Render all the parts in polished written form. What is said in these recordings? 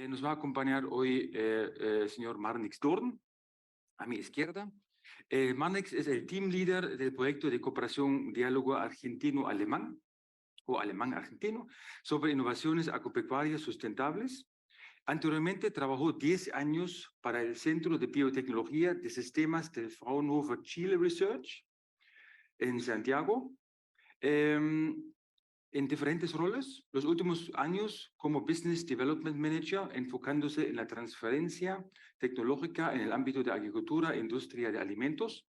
Nos va a acompañar hoy el señor Marnix Doorn, a mi izquierda. Marnix es el team leader del proyecto de cooperación diálogo argentino-alemán o alemán-argentino sobre innovaciones agropecuarias sustentables. Anteriormente trabajó 10 años para el Centro de Biotecnología de Sistemas del Fraunhofer Chile Research en Santiago. En diferentes roles, los últimos años como Business Development Manager, enfocándose en la transferencia tecnológica en el ámbito de agricultura e industria de alimentos.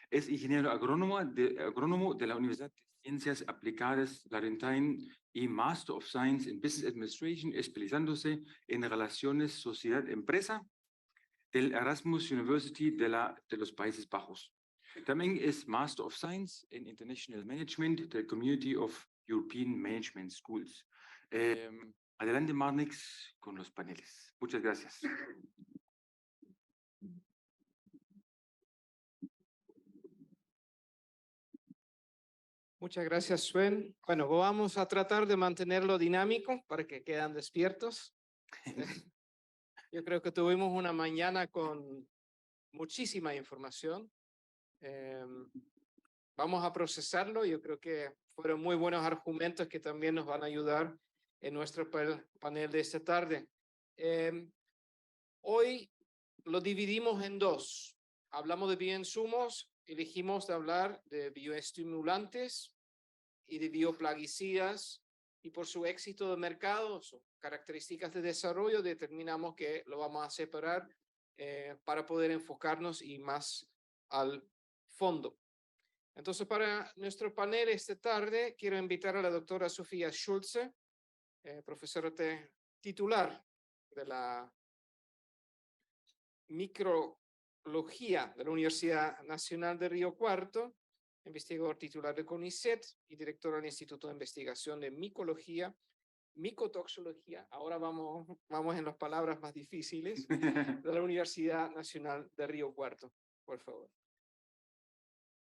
Es ingeniero agrónomo de la Universidad de Ciencias Aplicadas Laurentine y Master of Science in Business Administration, especializándose en relaciones sociedad-empresa del Erasmus University de los Países Bajos. También es Master of Science in International Management del Community of European Management Schools. Adelante, Marnix, con los paneles. Muchas gracias. Muchas gracias, Sven. Bueno, vamos a tratar de mantenerlo dinámico para que queden despiertos. Yo creo que tuvimos una mañana con muchísima información. Vamos a procesarlo. Yo creo que fueron muy buenos argumentos que también nos van a ayudar en nuestro panel de esta tarde. Hoy lo dividimos en dos. Hablamos de bioinsumos, elegimos de hablar de bioestimulantes y de bioplaguicidas, y por su éxito de mercado, sus características de desarrollo, determinamos que lo vamos a separar para poder enfocarnos y más al fondo. Entonces, para nuestro panel esta tarde, quiero invitar a la doctora Sofía Schulze, profesora titular de la microbiología de la Universidad Nacional de Río Cuarto, investigador titular de CONICET y director del Instituto de Investigación de Micología, Micotoxología, ahora vamos en las palabras más difíciles, de la Universidad Nacional de Río Cuarto, por favor.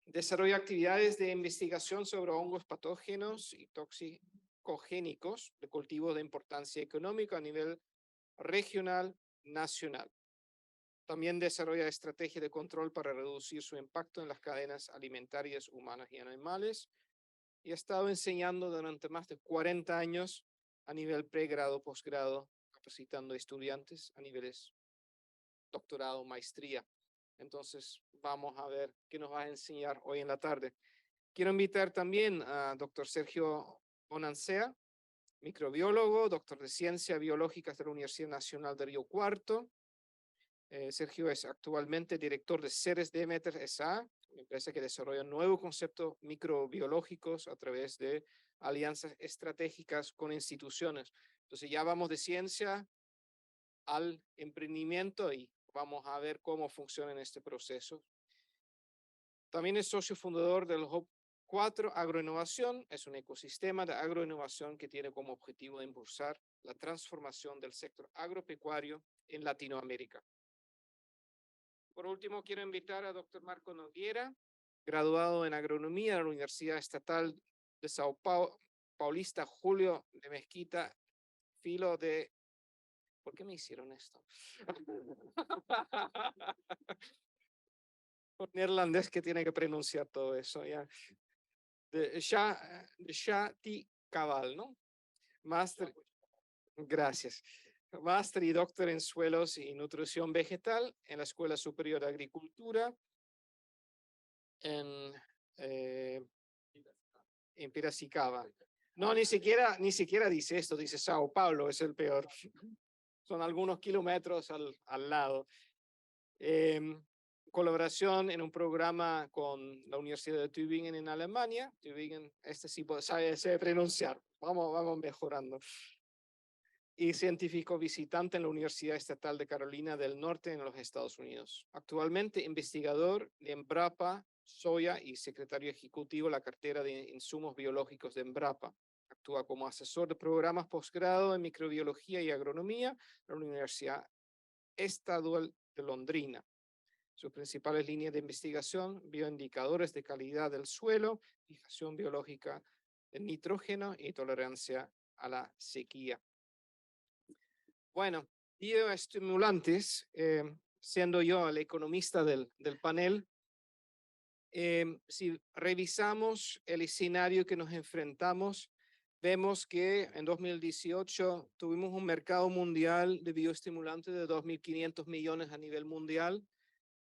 Desarrolla actividades de investigación sobre hongos patógenos y toxicogénicos de cultivos de importancia económica a nivel regional, nacional. También desarrolla estrategias de control para reducir su impacto en las cadenas alimentarias humanas y animales, y ha estado enseñando durante más de 40 años a nivel pregrado, posgrado, capacitando estudiantes a niveles doctorado, maestría. Entonces, vamos a ver qué nos va a enseñar hoy en la tarde. Quiero invitar también a doctor Sergio Bonansea, microbiólogo, doctor de Ciencias Biológicas de la Universidad Nacional de Río Cuarto. Sergio es actualmente director de Ceres Demeter S.A., una empresa que desarrolla nuevos conceptos microbiológicos a través de alianzas estratégicas con instituciones. Entonces ya vamos de ciencia al emprendimiento y vamos a ver cómo funciona en este proceso. También es socio fundador del Hub 4 Agroinnovación. Es un ecosistema de agroinnovación que tiene como objetivo de impulsar la transformación del sector agropecuario en Latinoamérica. Por último, quiero invitar a doctor Marco Noguera, graduado en agronomía de la Universidad Estatal de Sao Paulo, Paulista Julio de Mesquita, filo de... ¿Por qué me hicieron esto? Un neerlandés que tiene que pronunciar todo eso, ¿ya? De Shati Cabal, ¿no? Máster, gracias. Máster y doctor en suelos y nutrición vegetal en la Escuela Superior de Agricultura en Piracicaba. No, ni siquiera dice esto, dice Sao Paulo, es el peor. Son algunos kilómetros al lado. Colaboración en un programa con la Universidad de Tübingen en Alemania. Tübingen, este sí sabe pronunciar. Vamos mejorando. Y científico visitante en la Universidad Estatal de Carolina del Norte en los Estados Unidos. Actualmente investigador de Embrapa, Soya y secretario ejecutivo de la cartera de insumos biológicos de Embrapa. Actúa como asesor de programas posgrado en microbiología y agronomía en la Universidad Estadual de Londrina. Sus principales líneas de investigación: bioindicadores de calidad del suelo, fijación biológica de nitrógeno y tolerancia a la sequía. Bueno, bioestimulantes, siendo yo el economista del panel, si revisamos el escenario que nos enfrentamos, vemos que en 2018 tuvimos un mercado mundial de bioestimulantes de 2.500 millones a nivel mundial.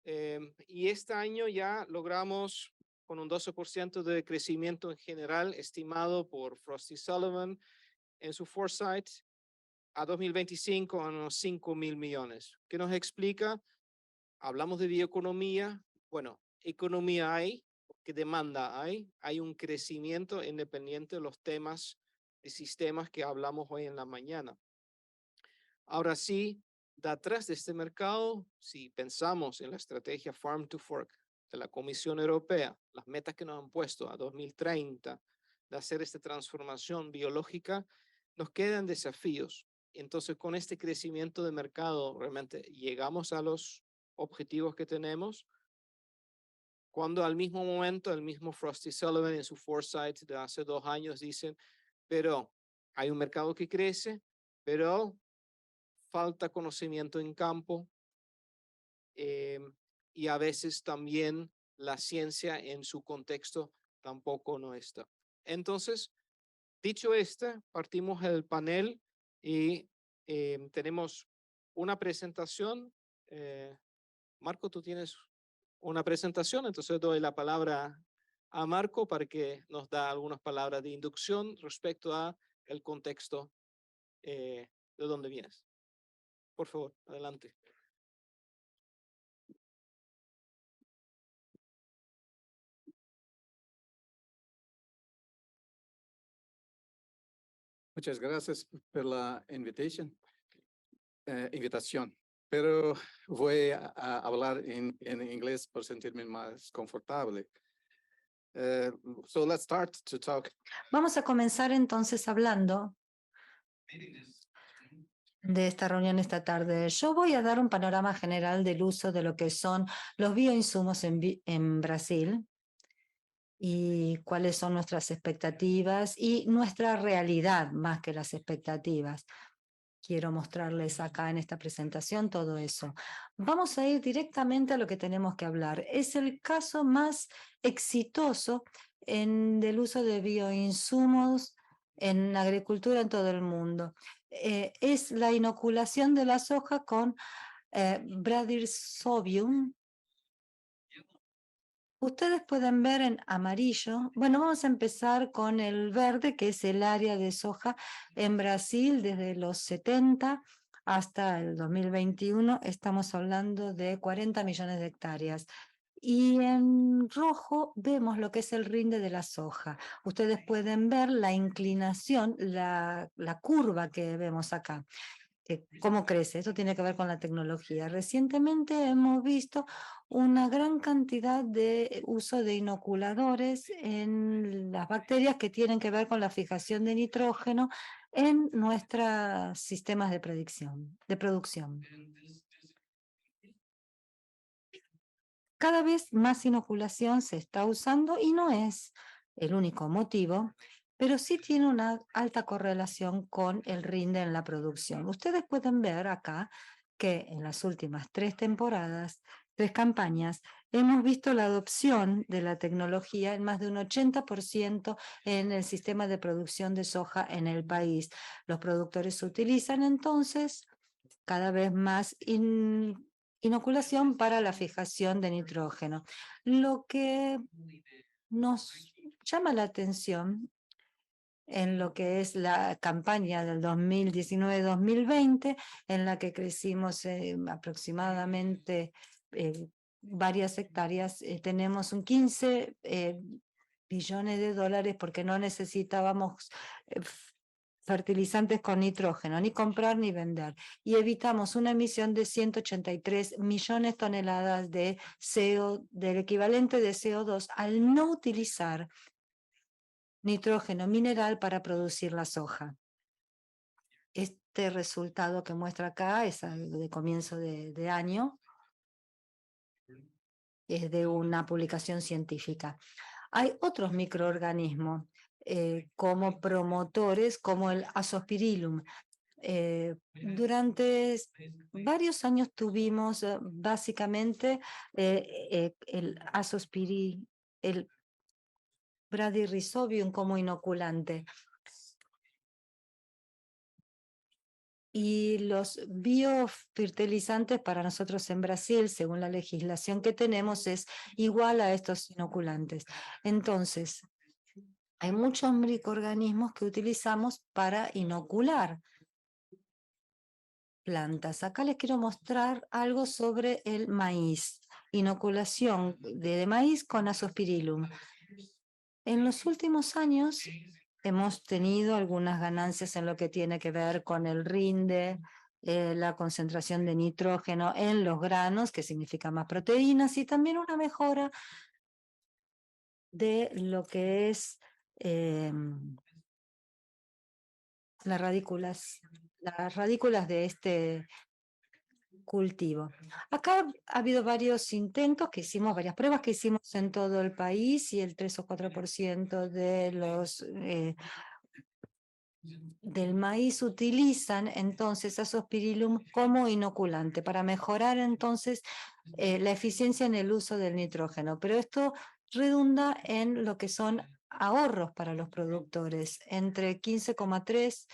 Y este año ya logramos con un 12% de crecimiento en general, estimado por Frost & Sullivan en su foresight, a 2025 a unos 5.000 millones. ¿Qué nos explica? Hablamos de bioeconomía. Bueno, economía hay, porque demanda hay un crecimiento independiente de los temas de sistemas que hablamos hoy en la mañana. Ahora sí, detrás de este mercado, si pensamos en la estrategia Farm to Fork de la Comisión Europea, las metas que nos han puesto a 2030 de hacer esta transformación biológica, nos quedan desafíos. Entonces, con este crecimiento de mercado, realmente llegamos a los objetivos que tenemos, cuando al mismo momento, el mismo Frost & Sullivan en su foresight de hace 2 años dicen, pero hay un mercado que crece, pero falta conocimiento en campo, y a veces también la ciencia en su contexto tampoco no está. Entonces, dicho esto, partimos el panel y tenemos una presentación. Marco, tú tienes una presentación, entonces doy la palabra a Marco para que nos da algunas palabras de inducción respecto a el contexto de dónde vienes. Por favor, adelante. Muchas gracias por la invitación, pero voy a hablar en inglés por sentirme más confortable. So let's start to talk. Vamos a comenzar entonces hablando de esta reunión esta tarde. Yo voy a dar un panorama general del uso de lo que son los bioinsumos en Brasil y cuáles son nuestras expectativas y nuestra realidad más que las expectativas. Quiero mostrarles acá en esta presentación todo eso. Vamos a ir directamente a lo que tenemos que hablar. Es el caso más exitoso del uso de bioinsumos en agricultura en todo el mundo. Es la inoculación de la soja con Bradyrsobium. Ustedes pueden ver en amarillo. Bueno, vamos a empezar con el verde, que es el área de soja en Brasil desde los 70 hasta el 2021. Estamos hablando de 40 millones de hectáreas. Y en rojo vemos lo que es el rinde de la soja. Ustedes pueden ver la inclinación, la curva que vemos acá. ¿Cómo crece? Esto tiene que ver con la tecnología. Recientemente hemos visto una gran cantidad de uso de inoculadores en las bacterias que tienen que ver con la fijación de nitrógeno en nuestros sistemas de producción. Cada vez más inoculación se está usando y no es el único motivo, pero sí tiene una alta correlación con el rinde en la producción. Ustedes pueden ver acá que en las últimas 3 temporadas, 3 campañas, hemos visto la adopción de la tecnología en más de un 80% en el sistema de producción de soja en el país. Los productores utilizan entonces cada vez más inoculación para la fijación de nitrógeno. Lo que nos llama la atención en lo que es la campaña del 2019-2020, en la que crecimos aproximadamente varias hectáreas, tenemos un 15 billones de dólares porque no necesitábamos fertilizantes con nitrógeno, ni comprar ni vender, y evitamos una emisión de 183 millones de toneladas de del equivalente de CO2 al no utilizar nitrógeno mineral para producir la soja. Este resultado que muestra acá es de comienzo de año, es de una publicación científica. Hay otros microorganismos como promotores, como el Azospirillum. Durante varios años tuvimos básicamente el el Bradyrhizobium como inoculante. Y los biofertilizantes para nosotros en Brasil, según la legislación que tenemos, es igual a estos inoculantes. Entonces, hay muchos microorganismos que utilizamos para inocular plantas. Acá les quiero mostrar algo sobre el maíz, inoculación de maíz con Azospirillum. En los últimos años hemos tenido algunas ganancias en lo que tiene que ver con el rinde, la concentración de nitrógeno en los granos, que significa más proteínas, y también una mejora de lo que es las radículas de este cultivo. Acá ha habido varios intentos que hicimos, varias pruebas que hicimos en todo el país, y el 3 o 4% de los del maíz utilizan entonces Azospirillum como inoculante para mejorar entonces la eficiencia en el uso del nitrógeno. Pero esto redunda en lo que son ahorros para los productores, entre $15,3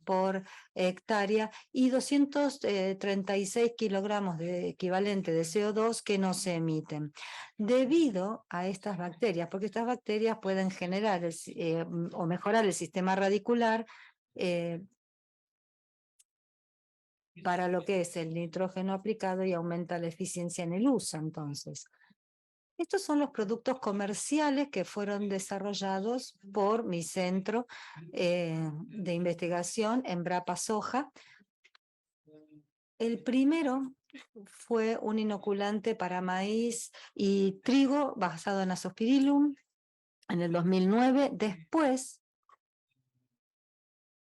por hectárea y 236 kilogramos de equivalente de CO2 que no se emiten. Debido a estas bacterias, porque estas bacterias pueden generar o mejorar el sistema radicular para lo que es el nitrógeno aplicado, y aumenta la eficiencia en el uso, entonces. Estos son los productos comerciales que fueron desarrollados por mi centro de investigación, Embrapa Soja. El primero fue un inoculante para maíz y trigo basado en Azospirillum en el 2009. Después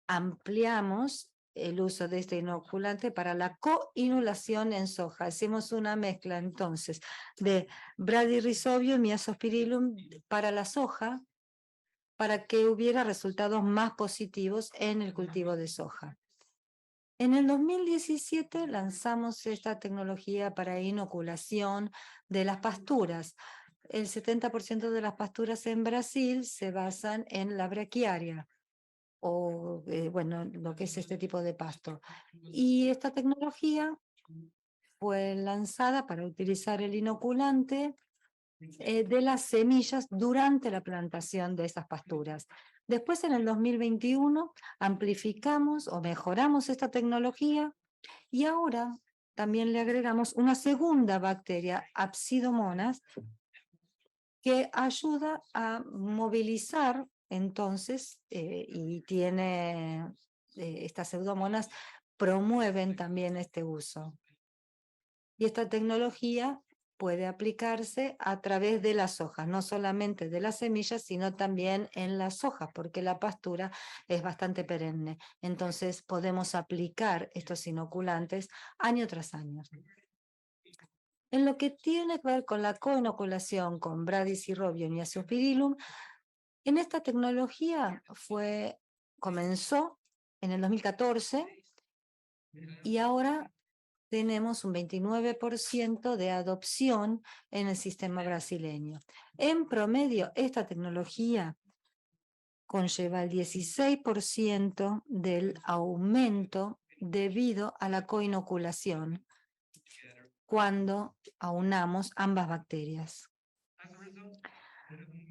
ampliamos el uso de este inoculante para la coinulación en soja. Hacemos una mezcla entonces de Bradyrhizobium y Azospirillum para la soja, para que hubiera resultados más positivos en el cultivo de soja. En el 2017 lanzamos esta tecnología para inoculación de las pasturas. El 70% de las pasturas en Brasil se basan en la braquiaria, o bueno, lo que es este tipo de pasto. Y esta tecnología fue lanzada para utilizar el inoculante de las semillas durante la plantación de estas pasturas. Después, en el 2021, amplificamos o mejoramos esta tecnología, y ahora también le agregamos una segunda bacteria, Pseudomonas, que ayuda a movilizar entonces, y tiene estas pseudomonas promueven también este uso. Y esta tecnología puede aplicarse a través de las hojas, no solamente de las semillas, sino también en las hojas, porque la pastura es bastante perenne. Entonces podemos aplicar estos inoculantes año tras año. En lo que tiene que ver con la coinoculación con Bradyrhizobium y Azospirillum, en esta tecnología comenzó en el 2014, y ahora tenemos un 29% de adopción en el sistema brasileño. En promedio, esta tecnología conlleva el 16% del aumento debido a la coinoculación cuando aunamos ambas bacterias.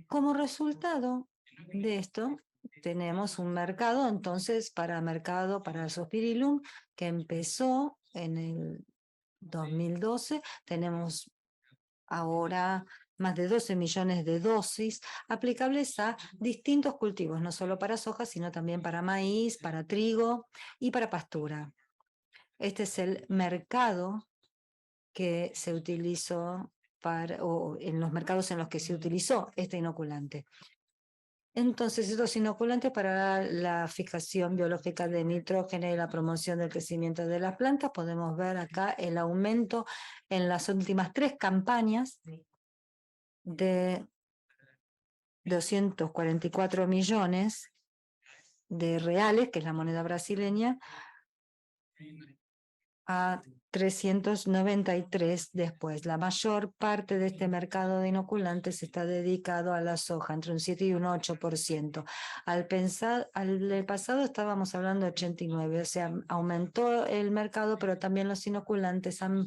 Como resultado de esto, tenemos un mercado entonces para Azospirillum, que empezó en el 2012. Tenemos ahora más de 12 millones de dosis aplicables a distintos cultivos, no solo para soja, sino también para maíz, para trigo y para pastura. Este es el mercado que se utilizó o en los mercados en los que se utilizó este inoculante. Entonces, estos inoculantes para la fijación biológica de nitrógeno y la promoción del crecimiento de las plantas, podemos ver acá el aumento en las últimas 3 campañas de 244 millones de reales, que es la moneda brasileña, a 393 después. La mayor parte de este mercado de inoculantes está dedicado a la soja, entre un 7 y un 8%. Al pasado estábamos hablando de 89, o sea, aumentó el mercado, pero también los inoculantes han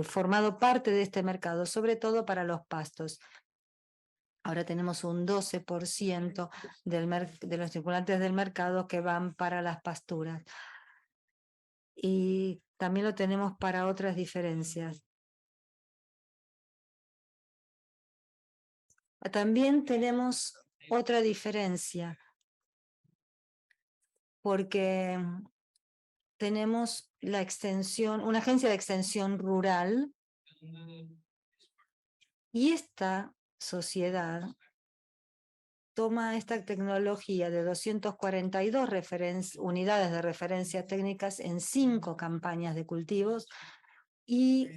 formado parte de este mercado, sobre todo para los pastos. Ahora tenemos un 12% de los inoculantes del mercado que van para las pasturas. Y también lo tenemos para otras diferencias. También tenemos otra diferencia, porque tenemos la extensión, una agencia de extensión rural, y esta sociedad toma esta tecnología de 242 unidades de referencias técnicas en 5 campañas de cultivos y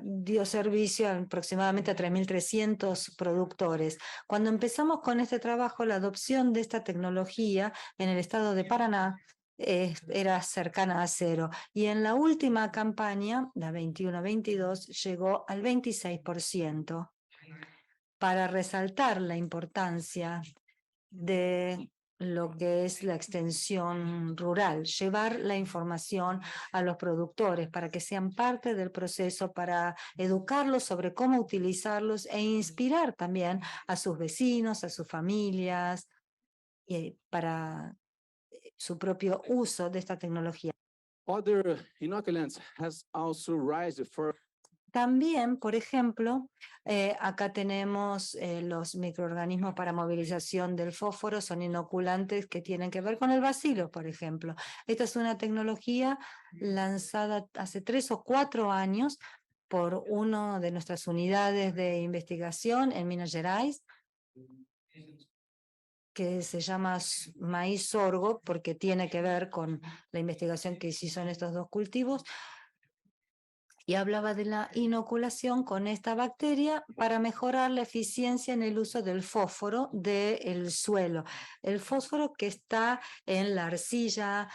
dio servicio aproximadamente a 3.300 productores. Cuando empezamos con este trabajo, la adopción de esta tecnología en el estado de Paraná era cercana a 0. Y en la última campaña, la 21-22, llegó al 26%. Para resaltar la importancia de lo que es la extensión rural, llevar la información a los productores para que sean parte del proceso, para educarlos sobre cómo utilizarlos e inspirar también a sus vecinos, a sus familias, para su propio uso de esta tecnología. Other inoculants has also risen for También, por ejemplo, acá tenemos los microorganismos para movilización del fósforo, son inoculantes que tienen que ver con el bacilo, por ejemplo. Esta es una tecnología lanzada hace 3 o 4 años por una de nuestras unidades de investigación en Minas Gerais, que se llama maíz sorgo, porque tiene que ver con la investigación que se hizo en estos 2 cultivos. Y hablaba de la inoculación con esta bacteria para mejorar la eficiencia en el uso del fósforo del suelo. El fósforo que está en la arcilla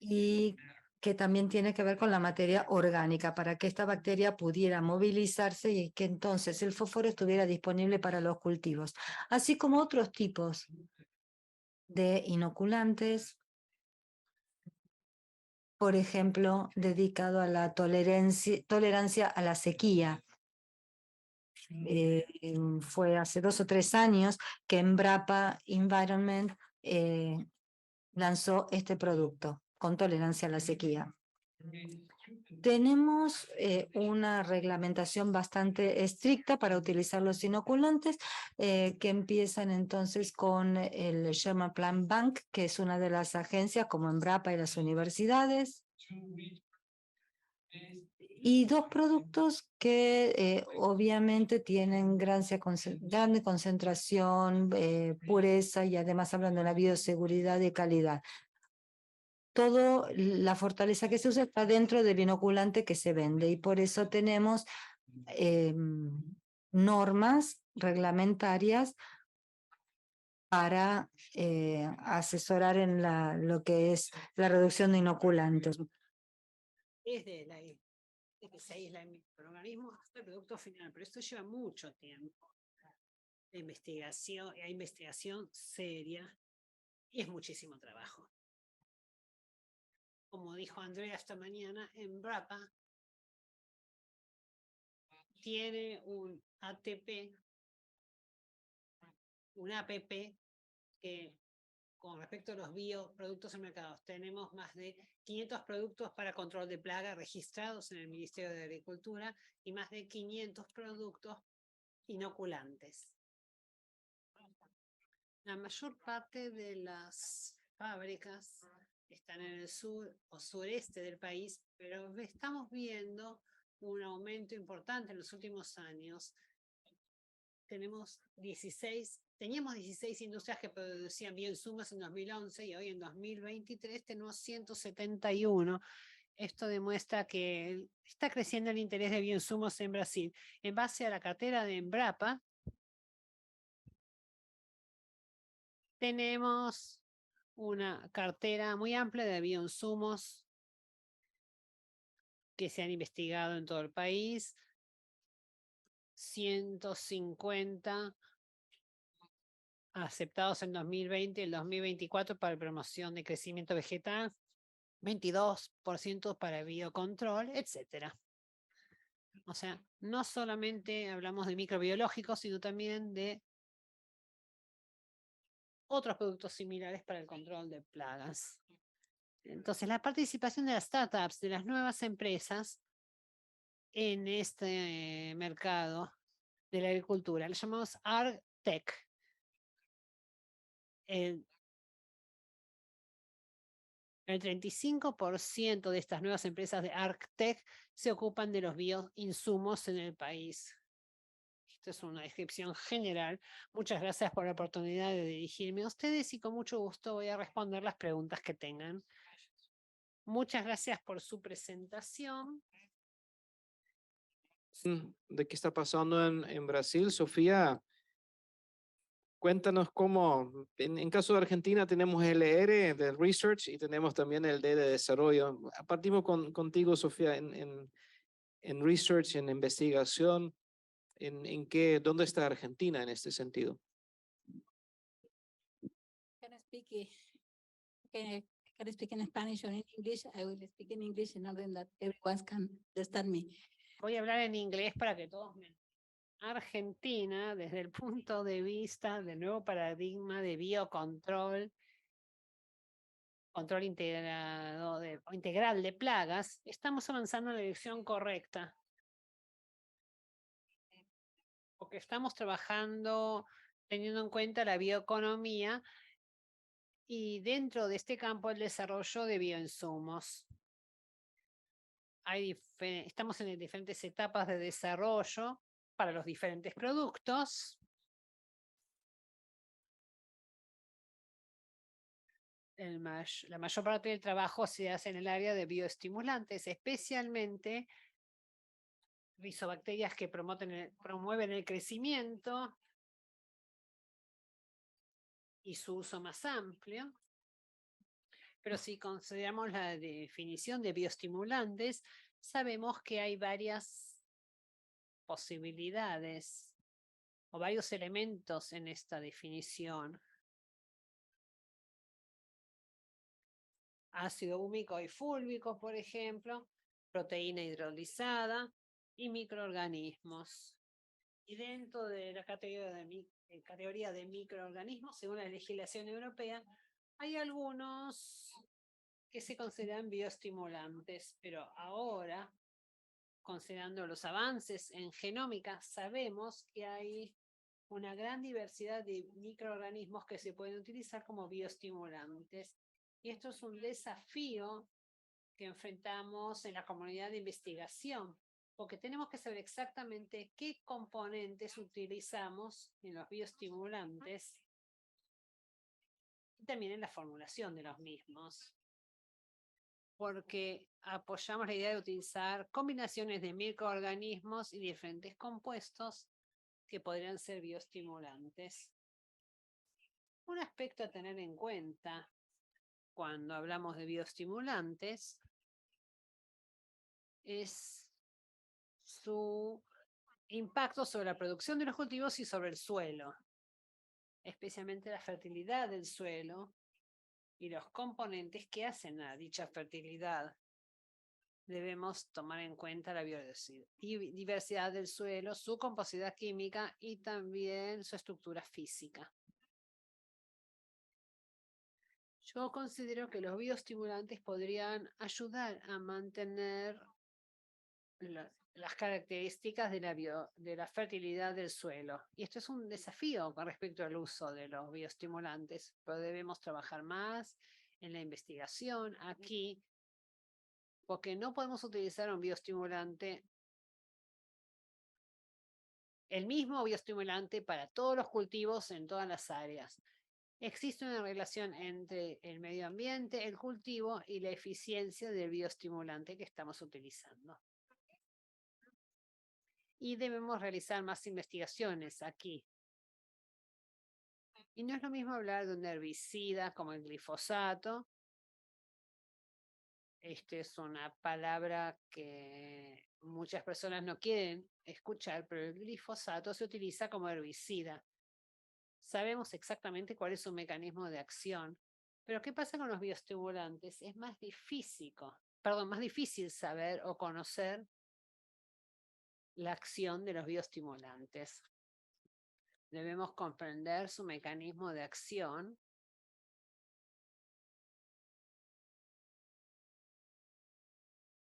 y que también tiene que ver con la materia orgánica, para que esta bacteria pudiera movilizarse y que entonces el fósforo estuviera disponible para los cultivos, así como otros tipos de inoculantes, por ejemplo, dedicado a la tolerancia a la sequía. Fue hace 2 o 3 años que Embrapa Environment lanzó este producto con tolerancia a la sequía. Tenemos una reglamentación bastante estricta para utilizar los inoculantes, que empiezan entonces con el Sherman Plant Bank, que es una de las agencias como Embrapa y las universidades. Y 2 productos que obviamente tienen grande concentración, pureza, y además hablan de la bioseguridad y calidad. Todo la fortaleza que se usa está dentro del inoculante que se vende, y por eso tenemos normas reglamentarias para asesorar en lo que es la reducción de inoculantes. Desde que se aísla el microorganismo hasta el producto final, pero esto lleva mucho tiempo de investigación, hay investigación seria y es muchísimo trabajo. Como dijo Andrea esta mañana, Embrapa tiene un ATP, un APP, que con respecto a los bioproductos en mercados, tenemos más de 500 productos para control de plaga registrados en el Ministerio de Agricultura y más de 500 productos inoculantes. La mayor parte de las fábricas están en el sur o sureste del país, pero estamos viendo un aumento importante en los últimos años. Teníamos 16 industrias que producían bioinsumos en 2011 y hoy en 2023 tenemos 171. Esto demuestra que está creciendo el interés de bioinsumos en Brasil. En base a la cartera de Embrapa, Tenemos una cartera muy amplia de bioinsumos que se han investigado en todo el país. 150 aceptados en 2020 y el 2024 para promoción de crecimiento vegetal, 22% para biocontrol, etcétera. O sea, no solamente hablamos de microbiológicos, sino también de otros productos similares para el control de plagas. Entonces, la participación de las startups, de las nuevas empresas en este mercado de la agricultura, le llamamos AgTech. El 35% de estas nuevas empresas de AgTech se ocupan de los bioinsumos en el país. Esto es una descripción general. Muchas gracias por la oportunidad de dirigirme a ustedes y con mucho gusto voy a responder las preguntas que tengan. Muchas gracias por su presentación. De qué está pasando en Brasil, Sofía. Cuéntanos cómo, en caso de Argentina tenemos el R de Research y tenemos también el D de Desarrollo. Partimos contigo, Sofía, en Research, en investigación. ¿Dónde está Argentina en este sentido? Can I speak, can I speak in Spanish or in English? I will speak in English in order that everyone can understand me. Voy a hablar en inglés para que todos me... Argentina, desde el punto de vista del nuevo paradigma de biocontrol, control integral de plagas, estamos avanzando en la dirección correcta. Porque estamos trabajando teniendo en cuenta la bioeconomía y dentro de este campo el desarrollo de bioinsumos. Estamos en diferentes etapas de desarrollo para los diferentes productos. La mayor parte del trabajo se hace en el área de bioestimulantes, especialmente rizobacterias que promueven el crecimiento y su uso más amplio. Pero si consideramos la definición de bioestimulantes, sabemos que hay varias posibilidades o varios elementos en esta definición. Ácido húmico y fúlvico, por ejemplo, proteína hidrolizada y microorganismos. Y dentro de la categoría de microorganismos, según la legislación europea, hay algunos que se consideran bioestimulantes, pero ahora, considerando los avances en genómica, sabemos que hay una gran diversidad de microorganismos que se pueden utilizar como bioestimulantes. Y esto es un desafío que enfrentamos en la comunidad de investigación, porque tenemos que saber exactamente qué componentes utilizamos en los bioestimulantes y también en la formulación de los mismos. Porque apoyamos la idea de utilizar combinaciones de microorganismos y diferentes compuestos que podrían ser bioestimulantes. Un aspecto a tener en cuenta cuando hablamos de bioestimulantes es su impacto sobre la producción de los cultivos y sobre el suelo, especialmente la fertilidad del suelo y los componentes que hacen a dicha fertilidad. Debemos tomar en cuenta la biodiversidad del suelo, su composición química y también su estructura física. Yo considero que los bioestimulantes podrían ayudar a mantener las características de la fertilidad del suelo. Y esto es un desafío con respecto al uso de los bioestimulantes, pero debemos trabajar más en la investigación aquí, porque no podemos utilizar un bioestimulante, el mismo bioestimulante para todos los cultivos en todas las áreas. Existe una relación entre el medio ambiente, el cultivo y la eficiencia del bioestimulante que estamos utilizando. Y debemos realizar más investigaciones aquí. Y no es lo mismo hablar de un herbicida como el glifosato. Esta es una palabra que muchas personas no quieren escuchar, pero el glifosato se utiliza como herbicida. Sabemos exactamente cuál es su mecanismo de acción, pero ¿qué pasa con los bioestimulantes? Es más difícil saber o conocer la acción de los bioestimulantes. Debemos comprender su mecanismo de acción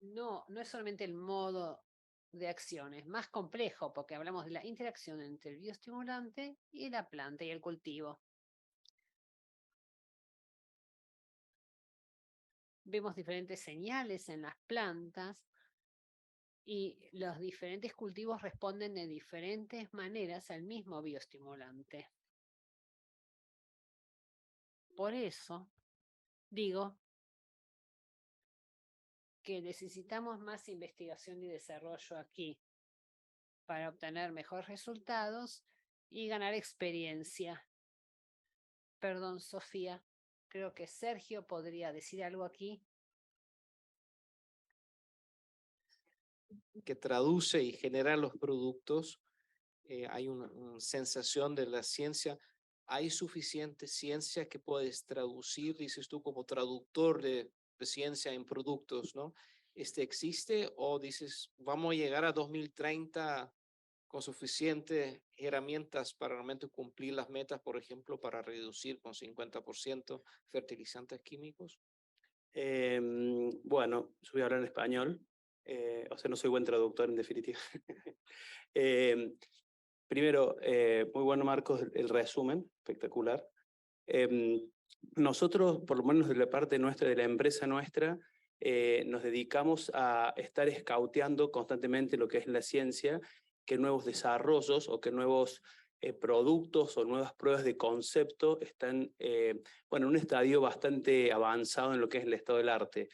no es solamente el modo de acción, es más complejo porque hablamos de la interacción entre el bioestimulante y la planta y el cultivo. Vemos diferentes señales en las plantas y los diferentes cultivos responden de diferentes maneras al mismo bioestimulante. Por eso digo que necesitamos más investigación y desarrollo aquí para obtener mejores resultados y ganar experiencia. Perdón, Sofía, creo que Sergio podría decir algo aquí. Que traduce y genera los productos. Hay una sensación de la ciencia. ¿Hay suficiente ciencia que puedes traducir, dices tú, como traductor de ciencia en productos, ¿no? ¿Existe o dices, vamos a llegar a 2030 con suficientes herramientas para realmente cumplir las metas, por ejemplo, para reducir con 50% fertilizantes químicos? Bueno, yo voy a hablar en español, o sea, no soy buen traductor en definitiva. Em, Primero, muy bueno, Marcos, el resumen, espectacular. Nosotros, por lo menos de la parte nuestra, de la empresa nuestra, nos dedicamos a estar escauteando constantemente lo que es la ciencia, qué nuevos desarrollos o qué nuevos productos o nuevas pruebas de concepto están bueno, en un estadio bastante avanzado en lo que es el estado del arte.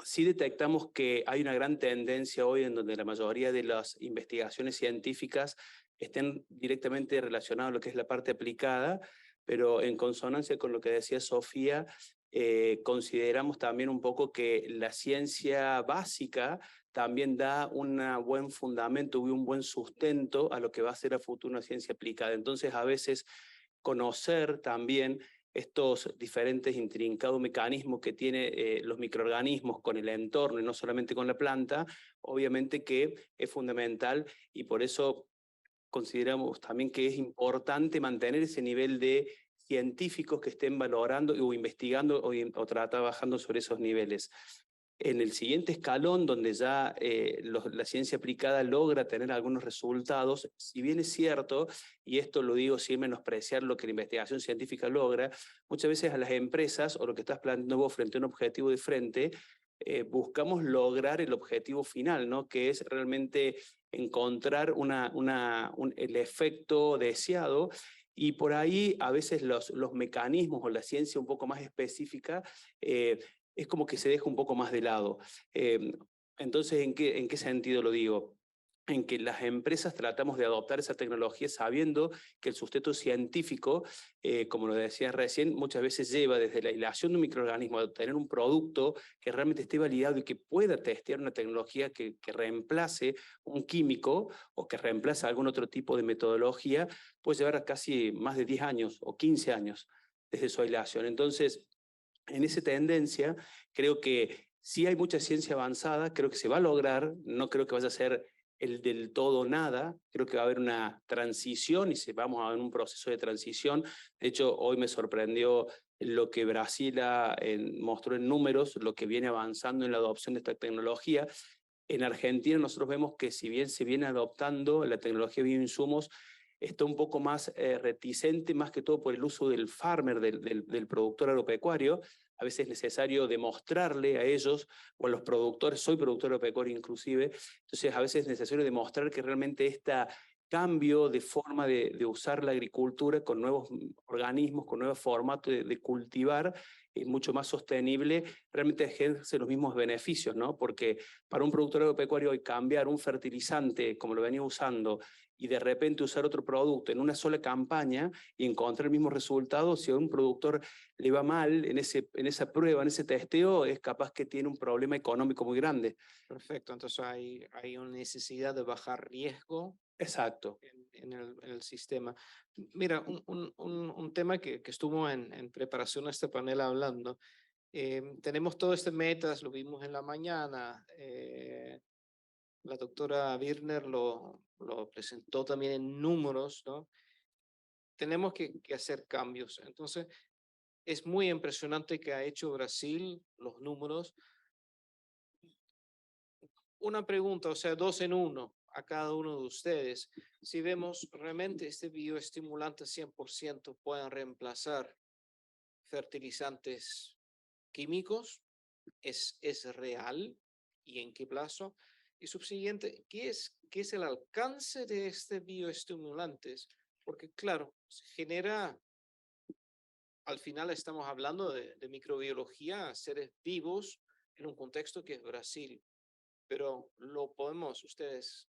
Sí detectamos que hay una gran tendencia hoy en donde la mayoría de las investigaciones científicas estén directamente relacionadas a lo que es la parte aplicada, pero en consonancia con lo que decía Sofía, consideramos también un poco que la ciencia básica también da un buen fundamento y un buen sustento a lo que va a ser a futuro una ciencia aplicada. Entonces, a veces conocer también estos diferentes intrincados mecanismos que tienen los microorganismos con el entorno y no solamente con la planta, obviamente que es fundamental y por eso consideramos también que es importante mantener ese nivel de científicos que estén valorando o investigando o trabajando sobre esos niveles. En el siguiente escalón, donde ya la ciencia aplicada logra tener algunos resultados, si bien es cierto, y esto lo digo sin menospreciar lo que la investigación científica logra, muchas veces a las empresas, o lo que estás planteando vos frente a un objetivo de frente, buscamos lograr el objetivo final, ¿no? Que es realmente encontrar el efecto deseado, y por ahí a veces los mecanismos o la ciencia un poco más específica es como que se deja un poco más de lado. Entonces, ¿en qué sentido lo digo? En que las empresas tratamos de adoptar esa tecnología sabiendo que el sustento científico, como lo decías recién, muchas veces lleva desde la aislación de un microorganismo a tener un producto que realmente esté validado y que pueda testear una tecnología que reemplace un químico o que reemplace algún otro tipo de metodología, puede llevar a casi más de 10 años o 15 años desde su aislación. Entonces, en esa tendencia, creo que sí hay mucha ciencia avanzada, creo que se va a lograr, no creo que vaya a ser el del todo nada, creo que va a haber una transición y vamos a ver un proceso de transición. De hecho, hoy me sorprendió lo que Brasil mostró en números, lo que viene avanzando en la adopción de esta tecnología. En Argentina nosotros vemos que si bien se viene adoptando la tecnología de bioinsumos, está un poco más reticente, más que todo por el uso del farmer, del productor agropecuario. A veces es necesario demostrarle a ellos o a los productores, soy productor agropecuario inclusive, entonces a veces es necesario demostrar que realmente este cambio de forma de usar la agricultura con nuevos organismos, con nuevos formatos de cultivar, mucho más sostenible, realmente ejerce los mismos beneficios, ¿no? Porque para un productor agropecuario hoy cambiar un fertilizante como lo venía usando y de repente usar otro producto en una sola campaña y encontrar el mismo resultado, si a un productor le va mal en esa prueba, en ese testeo, es capaz que tiene un problema económico muy grande. Perfecto, entonces hay una necesidad de bajar riesgo Exacto. en el sistema. Mira, un tema que estuvo en preparación a este panel hablando, tenemos todo este metas, lo vimos en la mañana, la doctora Birner lo presentó también en números, ¿no? Tenemos que hacer cambios. Entonces, es muy impresionante que ha hecho Brasil, los números. Una pregunta, o sea, 2 en 1 a cada uno de ustedes. Si vemos realmente este bioestimulante 100% pueden reemplazar fertilizantes químicos, ¿es real? ¿Y en qué plazo? Y subsiguiente, ¿qué es el alcance de este bioestimulantes? Porque claro, genera, al final estamos hablando de microbiología, seres vivos en un contexto que es Brasil, pero lo podemos, ustedes,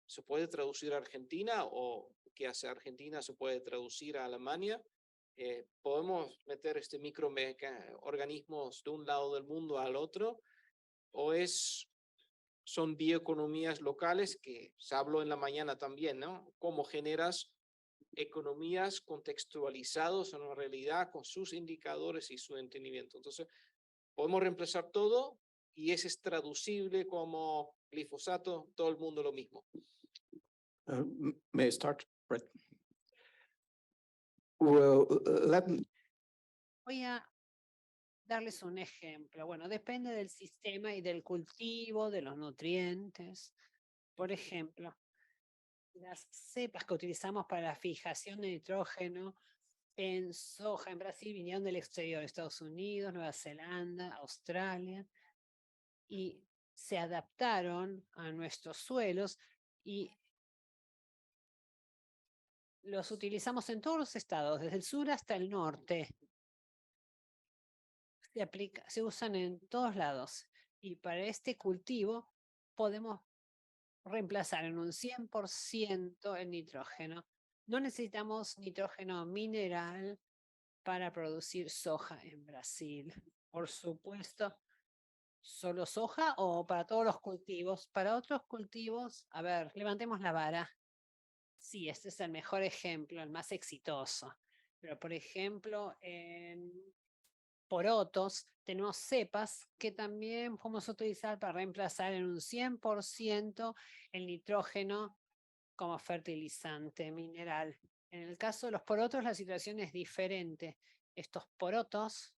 ¿se puede traducir a Argentina o qué hace Argentina se puede traducir a Alemania? ¿Podemos meter este microorganismos de un lado del mundo al otro? ¿O son bioeconomías locales que se habló en la mañana también, ¿no? ¿Cómo generas economías contextualizadas en la realidad con sus indicadores y su entendimiento? Entonces, podemos reemplazar todo y ese es traducible como glifosato, todo el mundo lo mismo. May I start, Brett? Well, Voy a darles un ejemplo. Bueno, depende del sistema y del cultivo, de los nutrientes. Por ejemplo, las cepas que utilizamos para la fijación de nitrógeno en soja en Brasil vinieron del exterior, Estados Unidos, Nueva Zelanda, Australia, y se adaptaron a nuestros suelos y los utilizamos en todos los estados, desde el sur hasta el norte. Se usan en todos lados. Y para este cultivo podemos reemplazar en un 100% el nitrógeno. No necesitamos nitrógeno mineral para producir soja en Brasil. Por supuesto, solo soja o para todos los cultivos. Para otros cultivos, a ver, levantemos la vara. Sí, este es el mejor ejemplo, el más exitoso. Pero, por ejemplo, en porotos tenemos cepas que también podemos utilizar para reemplazar en un 100% el nitrógeno como fertilizante mineral. En el caso de los porotos, la situación es diferente. Estos porotos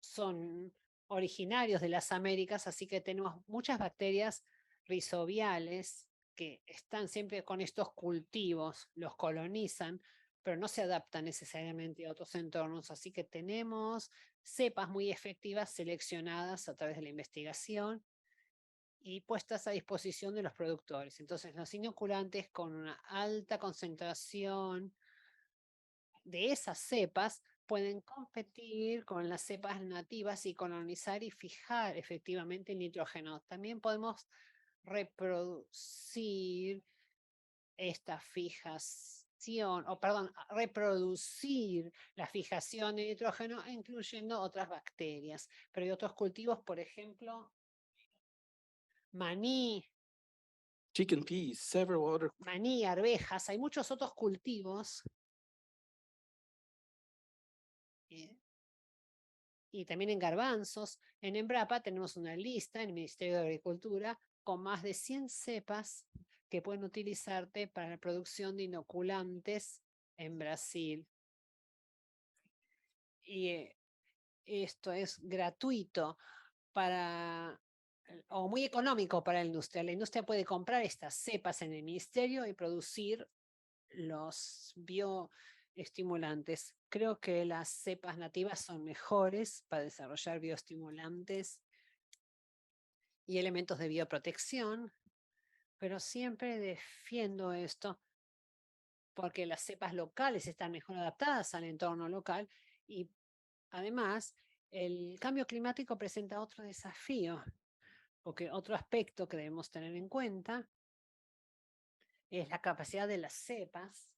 son originarios de las Américas, así que tenemos muchas bacterias rizobiales que están siempre con estos cultivos, los colonizan, pero no se adaptan necesariamente a otros entornos, así que tenemos cepas muy efectivas seleccionadas a través de la investigación y puestas a disposición de los productores. Entonces, los inoculantes con una alta concentración de esas cepas pueden competir con las cepas nativas y colonizar y fijar efectivamente el nitrógeno. También podemos reproducir esta fijación, reproducir la fijación de nitrógeno incluyendo otras bacterias. Pero hay otros cultivos, por ejemplo, maní, chicken peas, several other. Maní, arvejas, hay muchos otros cultivos. Y también en garbanzos. En Embrapa tenemos una lista en el Ministerio de Agricultura con más de 100 cepas que pueden utilizarte para la producción de inoculantes en Brasil. Y esto es gratuito o muy económico para la industria. La industria puede comprar estas cepas en el ministerio y producir los bioestimulantes. Creo que las cepas nativas son mejores para desarrollar bioestimulantes y elementos de bioprotección, pero siempre defiendo esto porque las cepas locales están mejor adaptadas al entorno local y además el cambio climático presenta otro desafío. Porque otro aspecto que debemos tener en cuenta es la capacidad de las cepas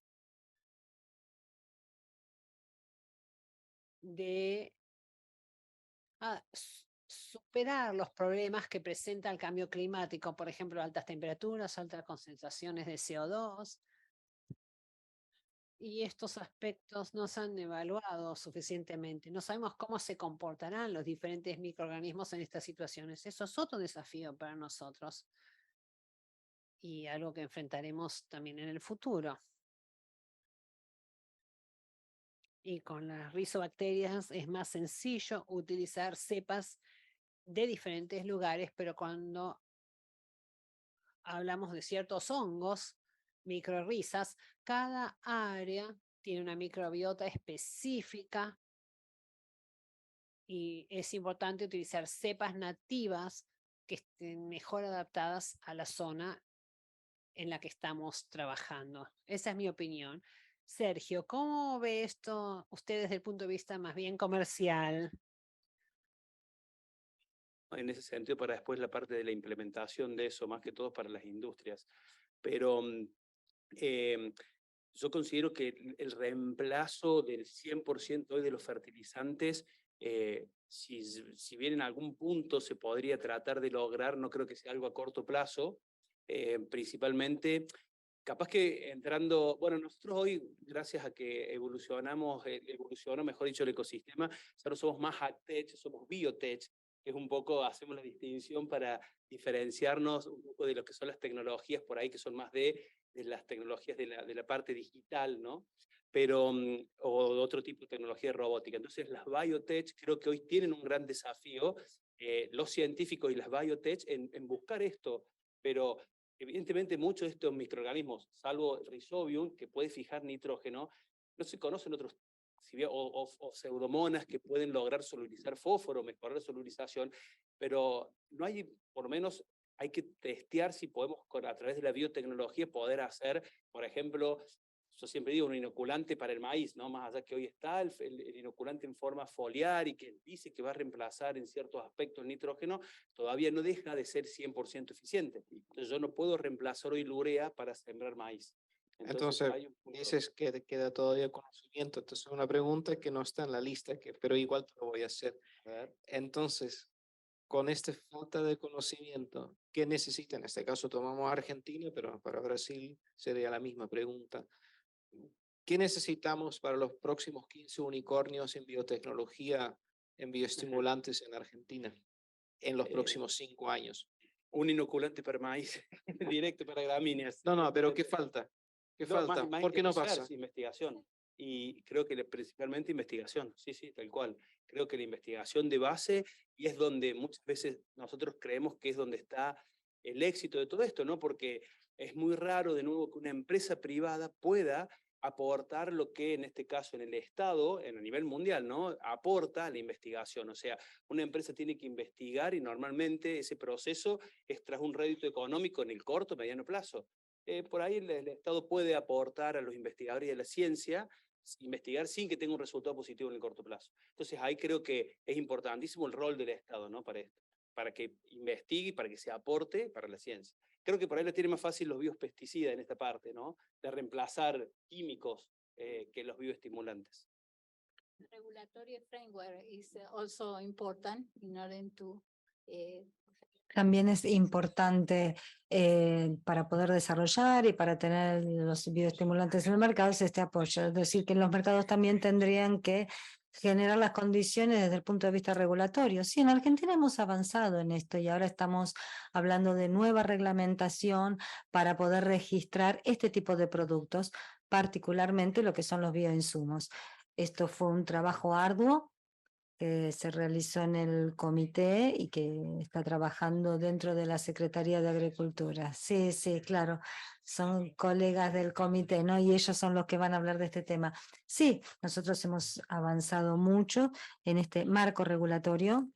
de superar los problemas que presenta el cambio climático, por ejemplo, altas temperaturas, altas concentraciones de CO2. Y estos aspectos no se han evaluado suficientemente. No sabemos cómo se comportarán los diferentes microorganismos en estas situaciones. Eso es otro desafío para nosotros y algo que enfrentaremos también en el futuro. Y con las rizobacterias es más sencillo utilizar cepas de diferentes lugares, pero cuando hablamos de ciertos hongos, microrrizas, cada área tiene una microbiota específica y es importante utilizar cepas nativas que estén mejor adaptadas a la zona en la que estamos trabajando. Esa es mi opinión. Sergio, ¿cómo ve esto usted desde el punto de vista más bien comercial? En ese sentido, para después la parte de la implementación de eso, más que todo para las industrias. Pero yo considero que el reemplazo del 100% hoy de los fertilizantes, si bien en algún punto se podría tratar de lograr, no creo que sea algo a corto plazo, principalmente, capaz que entrando, bueno, nosotros hoy, gracias a que evolucionó, mejor dicho, el ecosistema, ya no somos más agtech, somos biotech, que es un poco, hacemos la distinción para diferenciarnos un poco de lo que son las tecnologías por ahí, que son más de las tecnologías de la parte digital, ¿no? Pero, o de otro tipo de tecnología robótica. Entonces, las biotech creo que hoy tienen un gran desafío, los científicos y las biotech, en buscar esto, pero evidentemente muchos de estos microorganismos, salvo Rhizobium, que puede fijar nitrógeno, no se conocen otros, o pseudomonas que pueden lograr solubilizar fósforo, mejorar la solubilización, pero no hay, por lo menos, hay que testear si podemos, a través de la biotecnología, poder hacer, por ejemplo, yo siempre digo, un inoculante para el maíz, ¿no? Más allá que hoy está el inoculante en forma foliar y que dice que va a reemplazar en ciertos aspectos el nitrógeno, todavía no deja de ser 100% eficiente. Entonces yo no puedo reemplazar hoy la urea para sembrar maíz. Entonces, hay un punto. dices que queda todavía conocimiento. Entonces, una pregunta que no está en la lista, pero igual te lo voy a hacer. A ver. Entonces, con esta falta de conocimiento, ¿qué necesita? En este caso tomamos Argentina, pero para Brasil sería la misma pregunta. ¿Qué necesitamos para los próximos 15 unicornios en biotecnología, en bioestimulantes en Argentina, en los próximos 5 años? Un inoculante para maíz, directo para gramíneas. No, pero ¿qué falta? ¿Qué No, falta? más ¿Por qué no research, pasa? investigación. Y creo que principalmente investigación, sí, tal cual. Creo que la investigación de base, y es donde muchas veces nosotros creemos que es donde está el éxito de todo esto, ¿no? Porque es muy raro, de nuevo, que una empresa privada pueda aportar lo que en este caso en el Estado, a nivel mundial, ¿no? Aporta a la investigación. O sea, una empresa tiene que investigar y normalmente ese proceso es tras un rédito económico en el corto, mediano plazo. Por ahí el Estado puede aportar a los investigadores y a la ciencia, investigar sin que tenga un resultado positivo en el corto plazo. Entonces ahí creo que es importantísimo el rol del Estado, ¿no? Para esto, para que investigue y para que se aporte para la ciencia. Creo que por ahí lo tiene más fácil los biopesticidas en esta parte, ¿no? De reemplazar químicos que los bioestimulantes. Regulatory framework is also important in order to También es importante para poder desarrollar y para tener los bioestimulantes en el mercado es este apoyo. Es decir, que los mercados también tendrían que generar las condiciones desde el punto de vista regulatorio. Sí, en Argentina hemos avanzado en esto y ahora estamos hablando de nueva reglamentación para poder registrar este tipo de productos, particularmente lo que son los bioinsumos. Esto fue un trabajo arduo que se realizó en el comité y que está trabajando dentro de la Secretaría de Agricultura. Sí, claro, son colegas del comité, ¿no? Y ellos son los que van a hablar de este tema. Sí, nosotros hemos avanzado mucho en este marco regulatorio.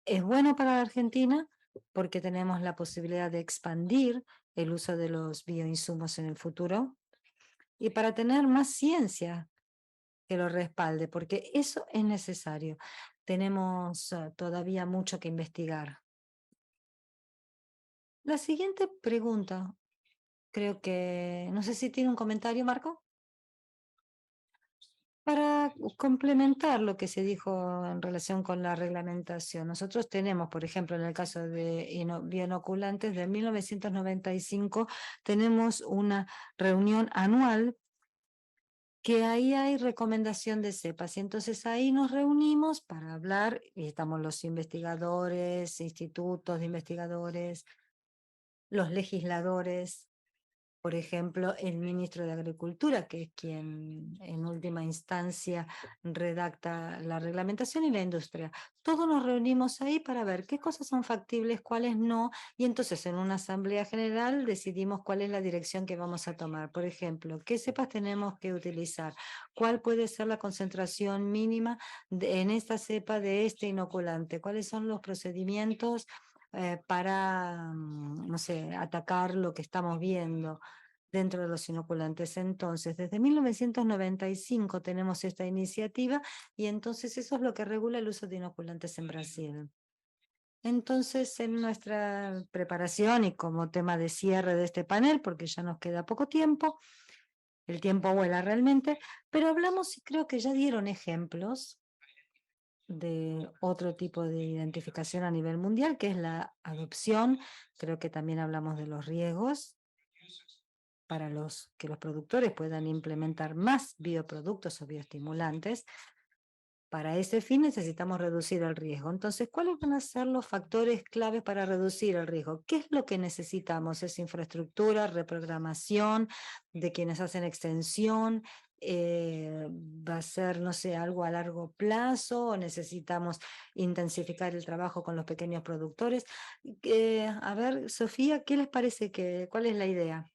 Es bueno para la Argentina porque tenemos la posibilidad de expandir el uso de los bioinsumos en el futuro y para tener más ciencia que lo respalde, porque eso es necesario. Tenemos todavía mucho que investigar. La siguiente pregunta, creo que, no sé si tiene un comentario, Marco. Para complementar lo que se dijo en relación con la reglamentación, nosotros tenemos, por ejemplo, en el caso de bioinoculantes de 1995, tenemos una reunión anual que ahí hay recomendación de cepas y entonces ahí nos reunimos para hablar y estamos los investigadores, institutos de investigadores, los legisladores. Por ejemplo, el ministro de Agricultura, que es quien en última instancia redacta la reglamentación, y la industria. Todos nos reunimos ahí para ver qué cosas son factibles, cuáles no, y entonces en una asamblea general decidimos cuál es la dirección que vamos a tomar. Por ejemplo, qué cepas tenemos que utilizar, cuál puede ser la concentración mínima en esta cepa de este inoculante, cuáles son los procedimientos para, no sé, atacar lo que estamos viendo dentro de los inoculantes. Entonces, desde 1995 tenemos esta iniciativa y entonces eso es lo que regula el uso de inoculantes en Brasil. Entonces, en nuestra preparación y como tema de cierre de este panel, porque ya nos queda poco tiempo, el tiempo vuela realmente, pero hablamos y creo que ya dieron ejemplos de otro tipo de identificación a nivel mundial, que es la adopción. Creo que también hablamos de los riesgos para que los productores puedan implementar más bioproductos o bioestimulantes. Para ese fin necesitamos reducir el riesgo. Entonces, ¿cuáles van a ser los factores claves para reducir el riesgo? ¿Qué es lo que necesitamos? ¿Es infraestructura, reprogramación de quienes hacen extensión? ¿Va a ser, no sé, algo a largo plazo? ¿O necesitamos intensificar el trabajo con los pequeños productores? A ver, Sofía, ¿qué les parece cuál es la idea?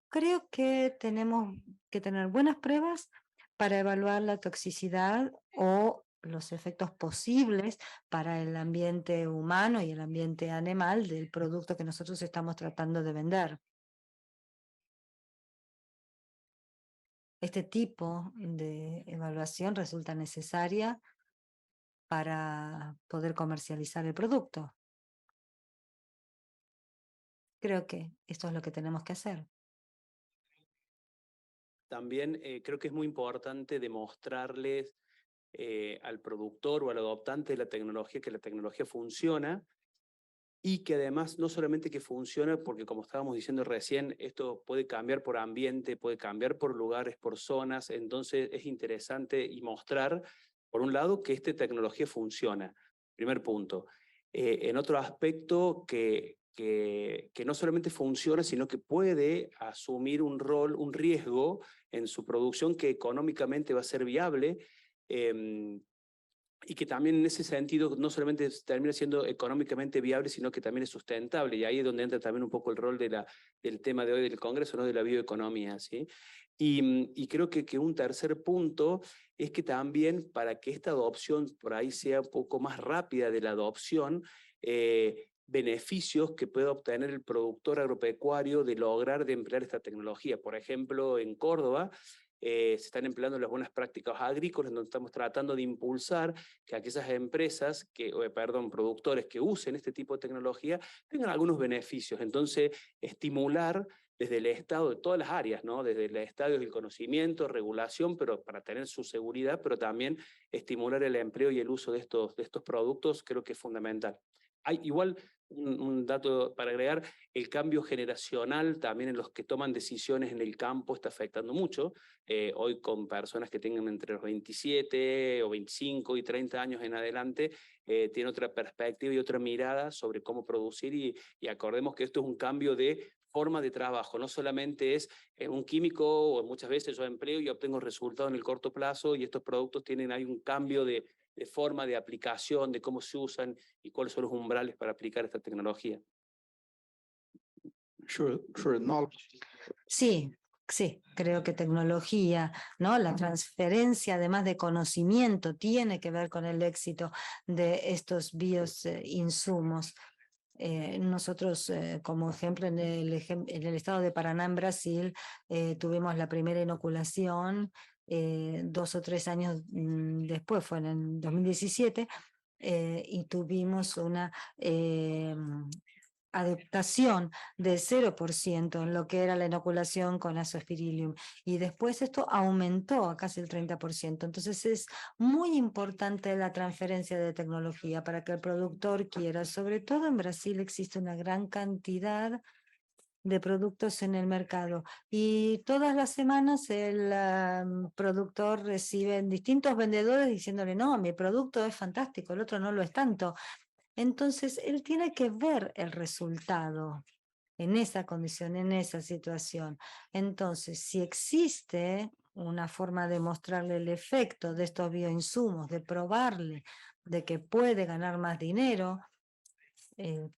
Creo que tenemos que tener buenas pruebas para evaluar la toxicidad o los efectos posibles para el ambiente humano y el ambiente animal del producto que nosotros estamos tratando de vender. Este tipo de evaluación resulta necesaria para poder comercializar el producto. Creo que esto es lo que tenemos que hacer. También creo que es muy importante demostrarles al productor o al adoptante de la tecnología que la tecnología funciona y que además no solamente que funciona, porque como estábamos diciendo recién, esto puede cambiar por ambiente, puede cambiar por lugares, por zonas, entonces es interesante y mostrar, por un lado, que esta tecnología funciona. Primer punto. En otro aspecto, que no solamente funciona, sino que puede asumir un rol, un riesgo en su producción que económicamente va a ser viable, y que también en ese sentido no solamente termina siendo económicamente viable, sino que también es sustentable. Y ahí es donde entra también un poco el rol del tema de hoy del Congreso, ¿no? De la bioeconomía, ¿sí? Y creo que un tercer punto es que también para que esta adopción por ahí sea un poco más rápida de la adopción, beneficios que pueda obtener el productor agropecuario de lograr de emplear esta tecnología. Por ejemplo, en Córdoba, se están empleando las buenas prácticas agrícolas, donde estamos tratando de impulsar que aquellas empresas, productores que usen este tipo de tecnología tengan algunos beneficios. Entonces, estimular desde el Estado, de todas las áreas, ¿no? Desde el Estado del conocimiento, regulación, pero para tener su seguridad, pero también estimular el empleo y el uso de estos productos, creo que es fundamental. Hay igual un dato para agregar, el cambio generacional también en los que toman decisiones en el campo está afectando mucho. Hoy con personas que tengan entre los 27 o 25 y 30 años en adelante, tiene otra perspectiva y otra mirada sobre cómo producir y acordemos que esto es un cambio de forma de trabajo, no solamente es un químico o muchas veces yo empleo y obtengo resultados en el corto plazo y estos productos tienen ahí un cambio de forma de aplicación, de cómo se usan y cuáles son los umbrales para aplicar esta tecnología. Sí, sí, creo que tecnología, ¿no? La transferencia, además de conocimiento, tiene que ver con el éxito de estos bioinsumos. Nosotros, como ejemplo, en el estado de Paraná, en Brasil, tuvimos la primera inoculación 2 o 3 años después, fue en el 2017, y tuvimos una adaptación de 0% en lo que era la inoculación con Azospirillum. Y después esto aumentó a casi el 30%. Entonces es muy importante la transferencia de tecnología para que el productor quiera. Sobre todo en Brasil existe una gran cantidad de productos en el mercado y todas las semanas el productor recibe distintos vendedores diciéndole, no, mi producto es fantástico, el otro no lo es tanto. Entonces él tiene que ver el resultado en esa condición, en esa situación. Entonces, si existe una forma de mostrarle el efecto de estos bioinsumos, de probarle de que puede ganar más dinero,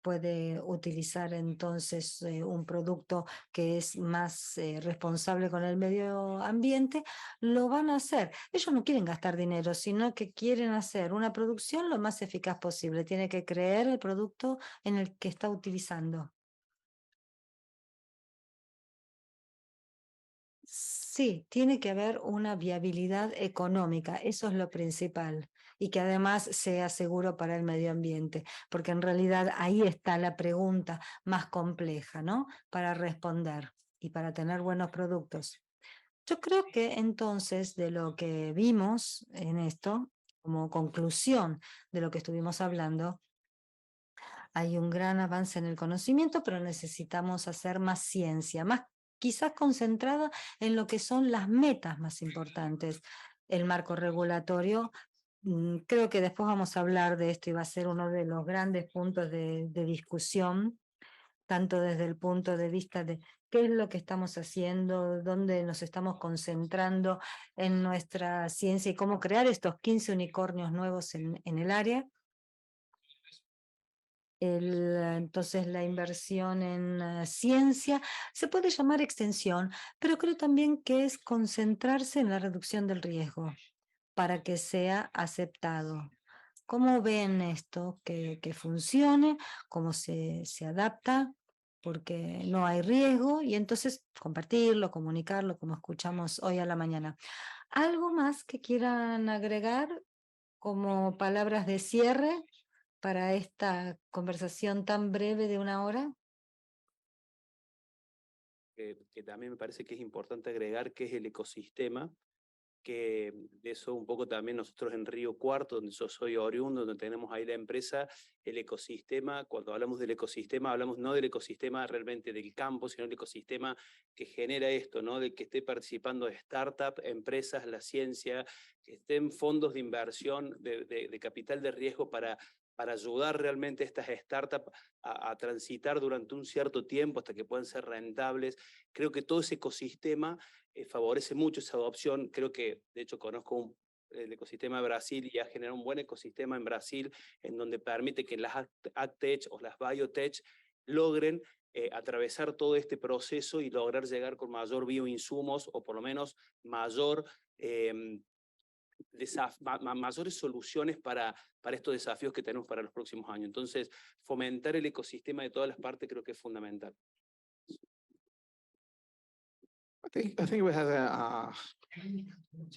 puede utilizar entonces un producto que es más responsable con el medio ambiente, lo van a hacer. Ellos no quieren gastar dinero, sino que quieren hacer una producción lo más eficaz posible. Tiene que creer el producto en el que está utilizando. Sí, tiene que haber una viabilidad económica, eso es lo principal, y que además sea seguro para el medio ambiente, porque en realidad ahí está la pregunta más compleja, ¿no? Para responder y para tener buenos productos. Yo creo que entonces de lo que vimos en esto, como conclusión de lo que estuvimos hablando, hay un gran avance en el conocimiento, pero necesitamos hacer más ciencia, más quizás concentrada en lo que son las metas más importantes. El marco regulatorio, creo que después vamos a hablar de esto y va a ser uno de los grandes puntos de discusión, tanto desde el punto de vista de qué es lo que estamos haciendo, dónde nos estamos concentrando en nuestra ciencia y cómo crear estos 15 unicornios nuevos en el área. Entonces la inversión en ciencia se puede llamar extensión, pero creo también que es concentrarse en la reducción del riesgo para que sea aceptado. ¿Cómo ven esto? Que funcione, cómo se adapta, porque no hay riesgo, y entonces compartirlo, comunicarlo, como escuchamos hoy a la mañana. ¿Algo más que quieran agregar como palabras de cierre para esta conversación tan breve de 1 hora? Que también me parece que es importante agregar que es el ecosistema, que de eso un poco también nosotros en Río Cuarto, donde yo soy oriundo, donde tenemos ahí la empresa, el ecosistema, cuando hablamos del ecosistema, hablamos no del ecosistema realmente del campo, sino del ecosistema que genera esto, ¿no? De que esté participando startups, empresas, la ciencia, que estén fondos de inversión, de capital de riesgo para ayudar realmente a estas startups a transitar durante un cierto tiempo hasta que puedan ser rentables. Creo que todo ese ecosistema favorece mucho esa adopción. Creo que, de hecho, conozco el ecosistema de Brasil y ha generado un buen ecosistema en Brasil en donde permite que las AgTech o las Biotech logren atravesar todo este proceso y lograr llegar con mayor bioinsumos o por lo menos mayor mayores soluciones para estos desafíos que tenemos para los próximos años. Entonces, fomentar el ecosistema de todas las partes creo que es fundamental. I think we have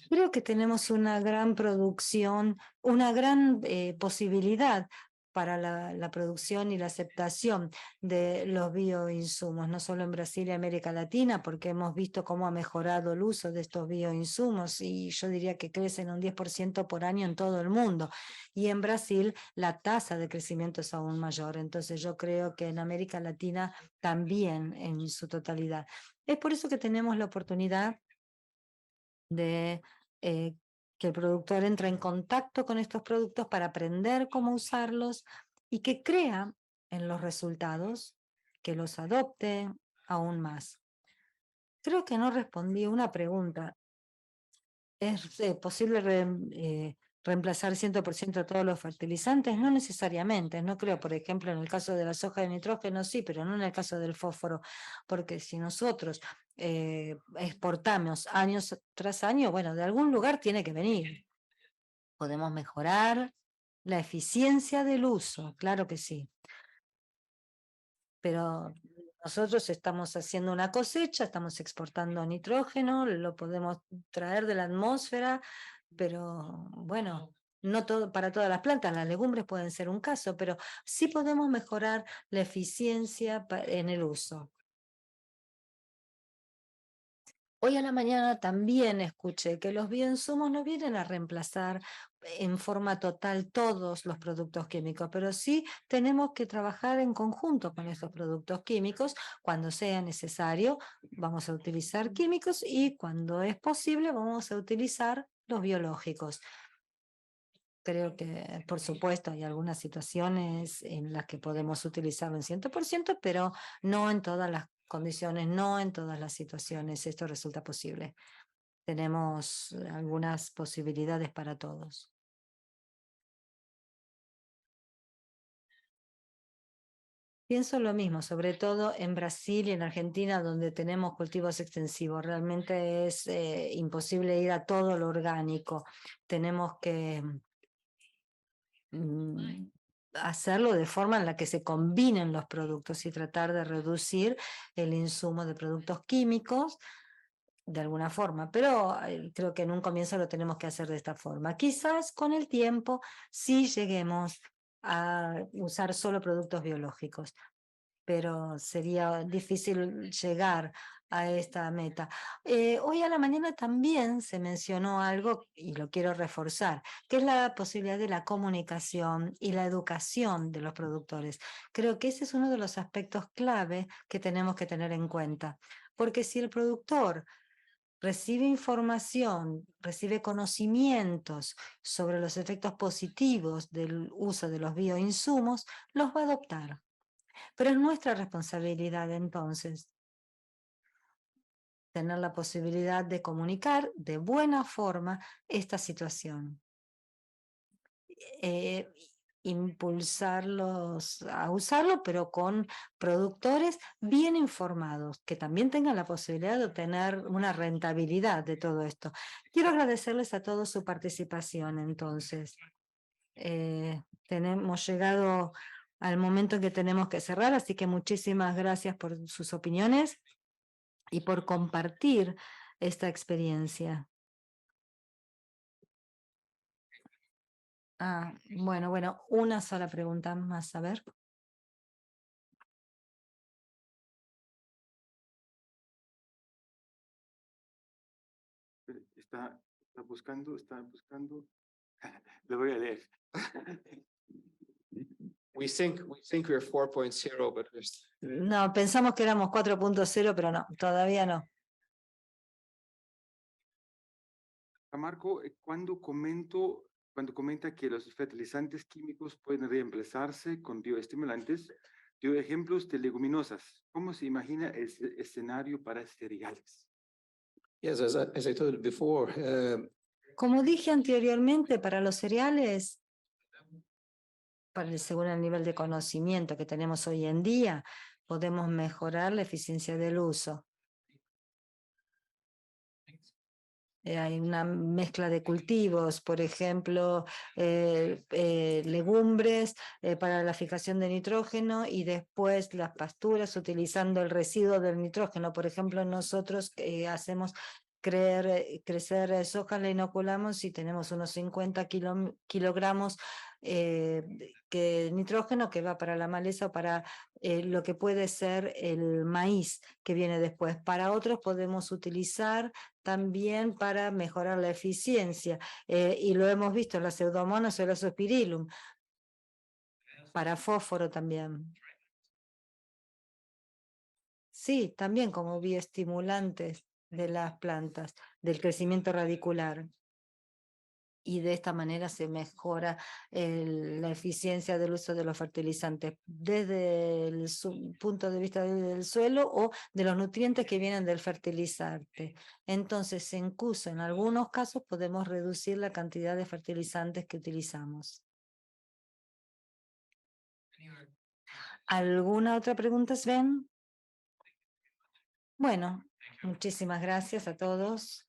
Creo que tenemos una gran producción, una gran posibilidad para la producción y la aceptación de los bioinsumos, no solo en Brasil y América Latina, porque hemos visto cómo ha mejorado el uso de estos bioinsumos y yo diría que crecen un 10% por año en todo el mundo. Y en Brasil la tasa de crecimiento es aún mayor. Entonces yo creo que en América Latina también en su totalidad. Es por eso que tenemos la oportunidad de que el productor entre en contacto con estos productos para aprender cómo usarlos y que crea en los resultados, que los adopte aún más. Creo que no respondí una pregunta. ¿Es posible reemplazar 100% todos los fertilizantes? No necesariamente. No creo, por ejemplo, en el caso de la soja de nitrógeno sí, pero no en el caso del fósforo, porque si nosotros exportamos año tras año, bueno, de algún lugar tiene que venir. Podemos mejorar la eficiencia del uso, claro que sí. Pero nosotros estamos haciendo una cosecha, estamos exportando nitrógeno, lo podemos traer de la atmósfera, pero bueno, No todo, para todas las plantas, las legumbres pueden ser un caso, pero sí podemos mejorar la eficiencia en el uso. Hoy a la mañana también escuché que los bioinsumos no vienen a reemplazar en forma total todos los productos químicos, pero sí tenemos que trabajar en conjunto con estos productos químicos. Cuando sea necesario, vamos a utilizar químicos y cuando es posible, vamos a utilizar los biológicos. Creo que, por supuesto, hay algunas situaciones en las que podemos utilizarlo en 100%, pero no en todas las condiciones, no en todas las situaciones esto resulta posible. Tenemos algunas posibilidades para todos. Pienso lo mismo, sobre todo en Brasil y en Argentina, donde tenemos cultivos extensivos. Realmente es imposible ir a todo lo orgánico. Tenemos que hacerlo de forma en la que se combinen los productos y tratar de reducir el insumo de productos químicos de alguna forma, pero creo que en un comienzo lo tenemos que hacer de esta forma. Quizás con el tiempo sí lleguemos a usar solo productos biológicos, pero sería difícil llegar a esta meta. Hoy a la mañana también se mencionó algo, y lo quiero reforzar, que es la posibilidad de la comunicación y la educación de los productores. Creo que ese es uno de los aspectos clave que tenemos que tener en cuenta, porque si el productor recibe información, recibe conocimientos sobre los efectos positivos del uso de los bioinsumos, los va a adoptar. Pero es nuestra responsabilidad entonces tener la posibilidad de comunicar de buena forma esta situación. Impulsarlos a usarlo, pero con productores bien informados, que también tengan la posibilidad de obtener una rentabilidad de todo esto. Quiero agradecerles a todos su participación entonces. Hemos llegado al momento en que tenemos que cerrar, así que muchísimas gracias por sus opiniones y por compartir esta experiencia. Bueno, una sola pregunta más, a ver. Está buscando. Lo voy a leer. We think we're 4.0, but No, pensamos que éramos 4.0, pero no, todavía no. Marco, cuando comenta que los fertilizantes químicos pueden reemplazarse con bioestimulantes, dio ejemplos de leguminosas. ¿Cómo se imagina el escenario para cereales? Yes, as I told before, Como dije anteriormente, para los cereales, según el nivel de conocimiento que tenemos hoy en día, podemos mejorar la eficiencia del uso. Hay una mezcla de cultivos, por ejemplo, legumbres para la fijación de nitrógeno y después las pasturas utilizando el residuo del nitrógeno. Por ejemplo, nosotros hacemos crecer soja, la inoculamos y tenemos unos 50 kilogramos nitrógeno que va para la maleza o para lo que puede ser el maíz que viene después. Para otros podemos utilizar también para mejorar la eficiencia, y lo hemos visto en las pseudomonas o el azospirillum, para fósforo también. Sí, también como bioestimulantes de las plantas, del crecimiento radicular. Y de esta manera se mejora la eficiencia del uso de los fertilizantes desde el punto de vista del suelo o de los nutrientes que vienen del fertilizante. Entonces, incluso en algunos casos podemos reducir la cantidad de fertilizantes que utilizamos. ¿Alguna otra pregunta, Sven? Bueno, muchísimas gracias a todos.